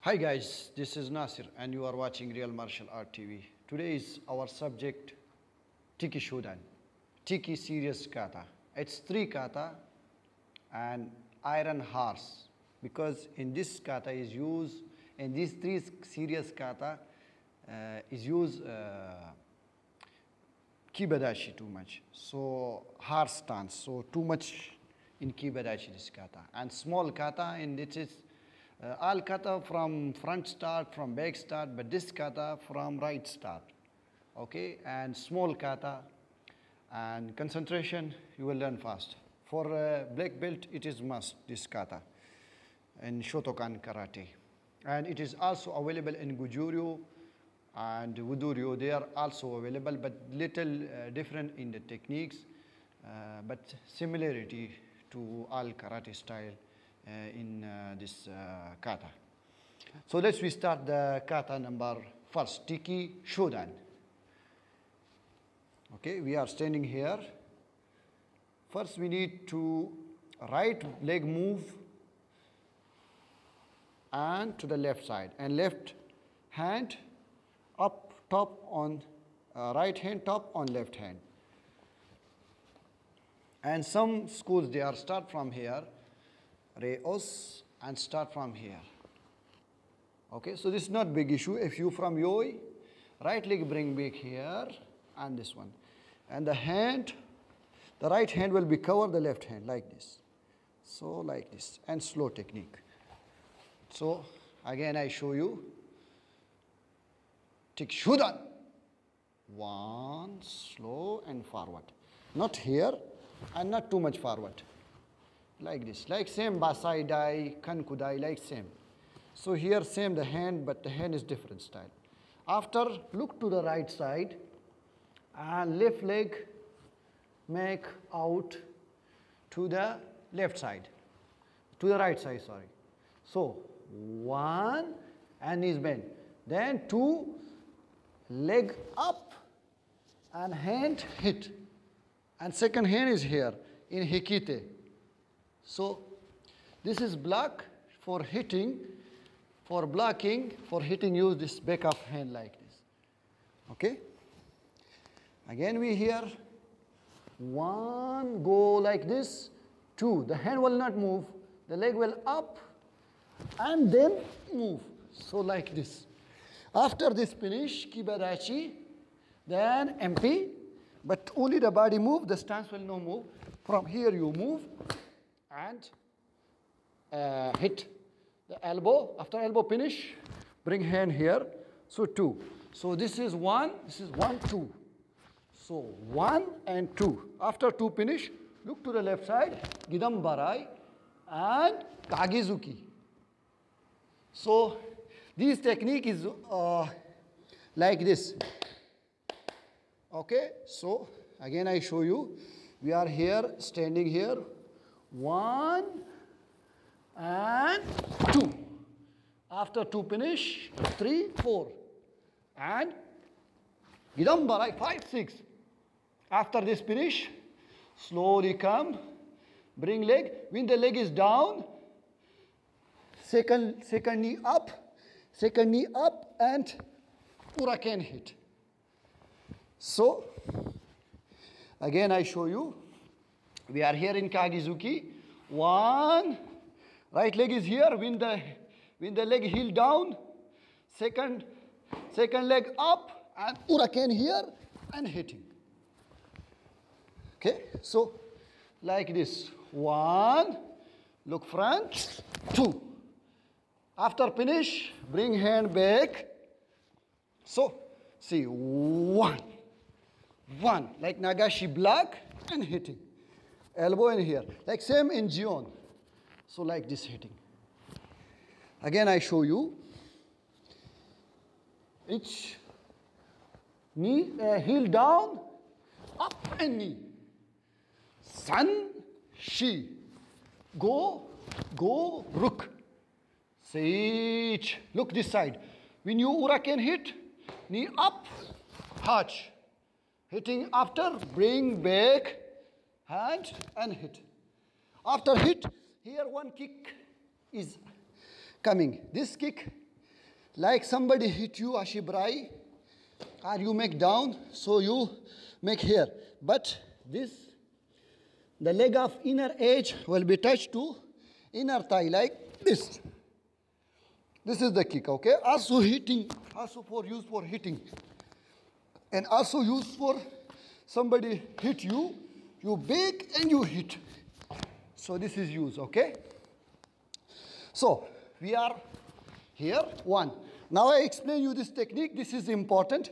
Hi guys, this is Nasir and you are watching Real Martial Art TV. Today is our subject Tiki Shodan. Tiki serious kata. It's 3 kata and iron horse because in this kata is used, in these 3 serious kata is used kibadashi too much. So horse stance, so too much in kibadashi this kata. And small kata and it is all kata from front start, from back start, but this kata from right start. Okay, and small kata and concentration you will learn fast. For black belt it is must this kata in Shotokan karate, and it is also available in Gujuryo and Wuduryo. They are also available, but little different in the techniques, but similarity to all karate style in this kata. So let's we start the kata number first, Tiki Shodan. Okay, we are standing here. First we need to right leg move and to the left side, and left hand up top on right hand, top on left hand. And some schools they are start from here, Reos, and start from here. Okay, so this is not big issue. If you from Yoi, right leg bring back here and this one. And the hand, the right hand will be cover the left hand like this. So like this, and slow technique. So again I show you. Take Shodan. 1, slow and forward. Not here and not too much forward. Like this, like same Basai Dai, Kankudai, like same. So here same the hand, but the hand is different style. After look to the right side and left leg make out to the left side, to the right side, sorry. So 1 and knees bend, then 2 leg up and hand hit, and second hand is here in Hikite. So this is block for hitting, for blocking, for hitting use this back of hand like this. Okay. Again we here 1 go like this, 2 the hand will not move, the leg will up and then move. So like this. After this finish Kibadashi, then empty, but only the body move, the stance will not move. From here you move and hit the elbow. After elbow finish, bring hand here. So 2. So this is 1, this is 1, 2. So 1 and 2. After 2 finish, look to the left side, Gidam Barai and Kagizuki. So this technique is like this. Okay, so again I show you. We are here, standing here. 1 and 2. After 2 finish, 3, 4. And Gidam Barai, 5, 6. After this finish, slowly come, bring leg. When the leg is down, second knee up, and Uraken hit. So again I show you. We are here in Kagizuki. 1, right leg is here. When the leg heel down, second leg up and Uraken here and hitting. Okay, so like this. 1, look front, 2. After finish, bring hand back. So see 1, like Nagashi block and hitting. Elbow in here, like same in Jion. So like this hitting. Again I show you. Each knee, heel down, up and knee. San, Shi. Go, Rook. Sage. Look this side. When you Uraken hit, knee up, Hach. Hitting after, bring back, hand and hit. After hit, here one kick is coming. This kick Like somebody hit you, ashibrai, or you make down, so you make here. But this, the leg of inner edge will be touched to inner thigh like this. This is the kick, okay? Also hitting, also for use for hitting. And also used for somebody hit you, you bake and you hit. So this is used, okay? So we are here, one. Now I explain you this technique. This is important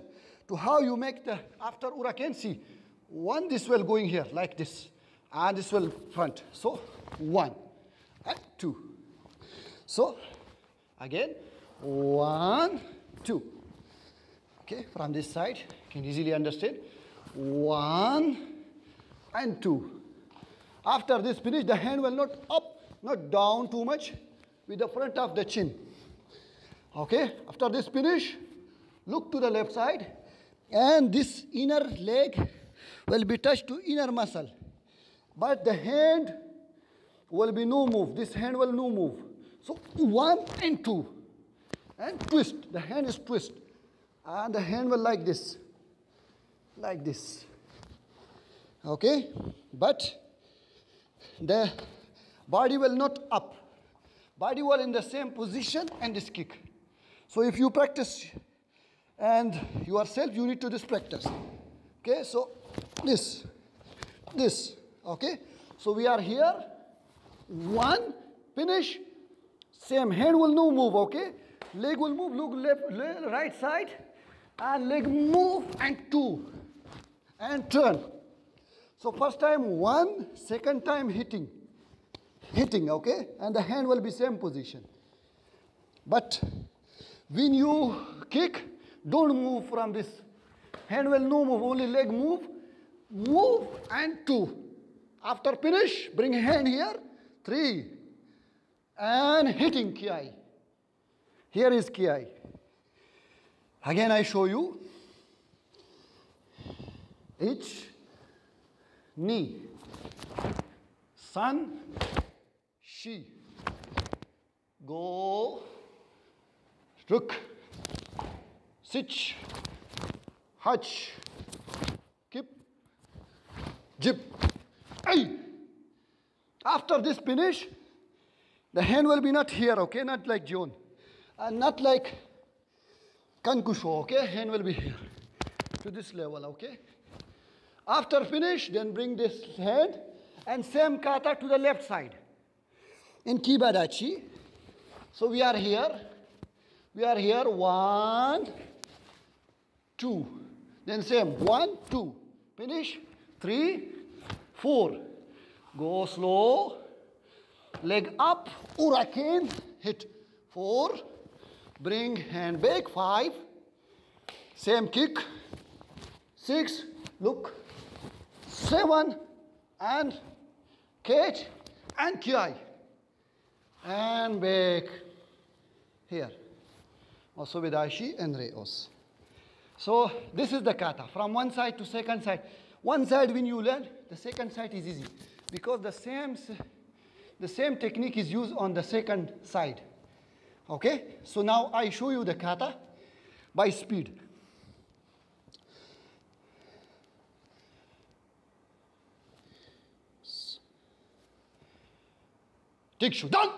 to how you make the, after hurricane, see, one, this will going here like this, and this will front. So one and two. So again, 1, 2. Okay, from this side, you can easily understand. 1 and 2. After this finish, the hand will not up, not down too much with the front of the chin. Okay, after this finish, look to the left side, and this inner leg will be touched to inner muscle. But the hand will be no move. This hand will no move. So 1 and 2. And twist. The hand is twist. And the hand will like this. Like this. Okay? But the body will not up. Body will in the same position and this kick. So if you practice and yourself, you need to this practice. Okay? So this. This. Okay? So we are here. 1, finish. Same hand will no move, okay? Leg will move, look left, right side, and leg move, and 2, and turn. So first time 1, second time hitting, okay? And the hand will be same position. But when you kick, don't move from this. Hand will no move, only leg move, and 2. After finish, bring hand here, 3, and hitting kiai. Here is kiai. Again I show you. Each knee. Sun, she. Go, ruk, sich, hutch, kip, jib. Ay. After this finish, the hand will be not here, okay? Not like John. And not like Kankusho, okay? Hand will be here. To this level, okay? After finish, then bring this hand and same kata to the left side. In Kibadachi. So we are here. We are here. 1, 2. Then same. 1, 2. Finish. 3, 4. Go slow. Leg up. Hurricane. Hit. 4. Bring hand back. 5. Same kick. 6. Look. 7. And catch. And kiai. And back. Here. Also with Aishi and Reos. So this is the kata. From one side to second side. One side when you learn, the second side is easy. Because the same technique is used on the second side. Okay? So now I show you the kata by speed. Dikshu, done!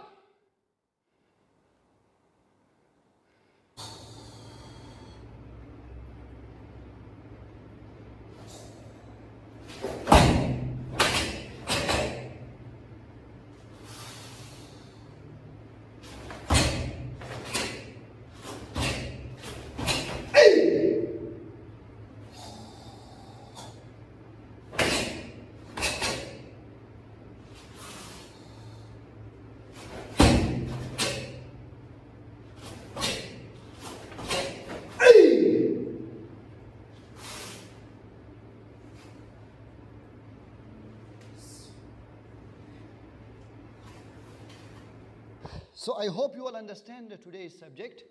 So I hope you all understand today's subject.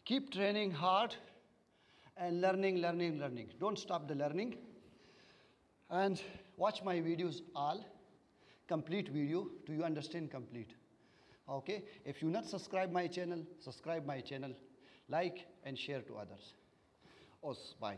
Keep training hard and learning. Don't stop the learning. And watch my videos all. Complete video. Do you understand complete? Okay, if you not subscribe my channel, like and share to others. Os, bye.